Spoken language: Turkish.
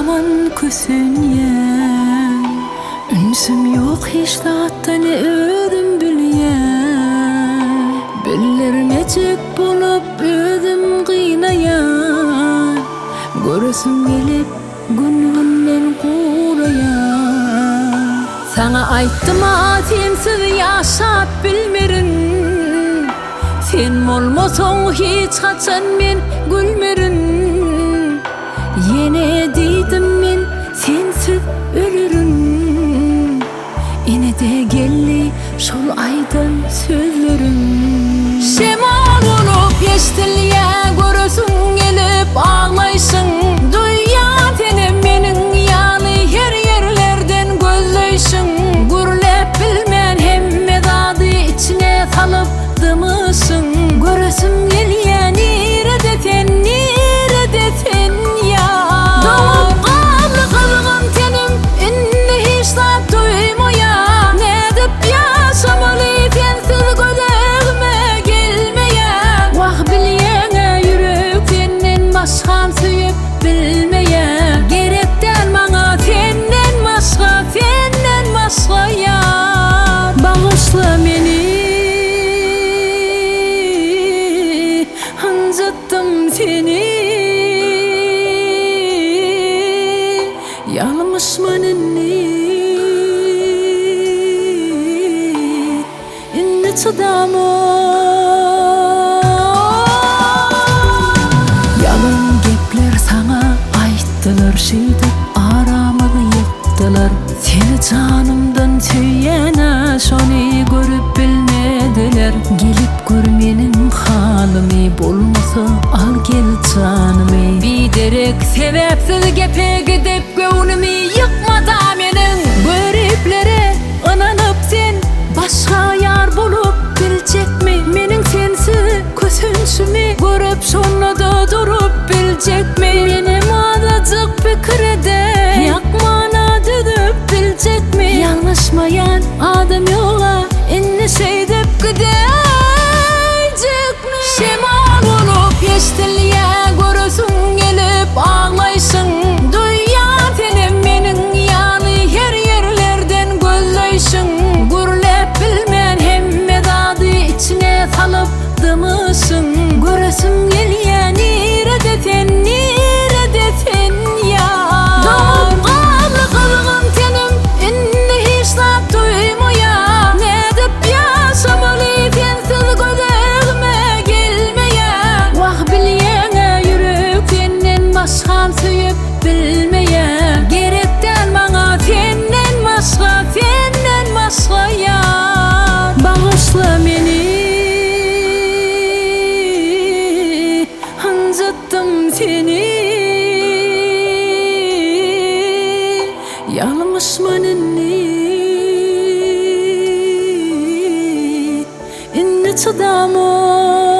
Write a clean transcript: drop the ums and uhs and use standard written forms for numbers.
yaman kösünýän. Ünsüm ýok hiç zatdan ödüm bilýän. Billermejek bolup ödüm gynayýan. Göresim gelip gününden guraýan. Sana aýtdym sensiz ýaşap bilmerin. Sen bolmasaň hiç haçan men gülmerin. Yine diýdim men sensiz ölürüm. Ine de geldi şol aýdan sözlerim. Şemal bolup eşdilýär göresim gelip ağlaýsyň. Duýýa tenem meniň ýaly her ýerlerden gözleýşiň. Gürlep bilmän hemme dady içine salyp dymyşyň. Göresim gelýär nirede sen ýar. Dolup galdy kızgın tenim inni hiç zat duýmaýar. Nedip ýaşamaly sensiz gözegime gelmeýär. Wah bilýäňe ýürek senden başgam süýüp bilmeýär. Gerekden maňa senden başga ýar. Bagyşla meni anjatdym seni. Yalmışman inni çydamam. Yalan gepler sana aýtdylar, şeýdip aramyny ýykdylar. Seni canımdan süýene şony görüp bilmediler. Gelip gör meniň halymy, bolmasa al gel janymy. Biderek sebepsiz gepe gidip göwnümi ýykmada meniň. Göreplere ynanyp sen başga ýar bolup biljekmi? Meniň sensiz kösünçimi görüp şonda durup biljekmi? Menim adajyk pikirde ýakmana düdüp biljekmi? Ýalňyşmaýan adam ýola inni şeýdip gidejekmi? Şemal bolup eşdilýär göresim gelip ağlaýsyň. Duýýa tenem meniň ýaly her ýerlerden gözleýşiň. Gürlep bilmän hemme dady içine salyp dymyşyň. Göresim gelýär nirede sen ýar. Dolup galdy kızgın tenim inni hiç zat duýmaýar. Nedip ýaşamaly sensiz gözegime gelmeýär. Wah bilýäňe ýürek senden başgam süýüp bilmeýär. Gerekden maňa senden başga ýar. Bagyşla meni anjatdym seni. Yalmışman inni çydamam.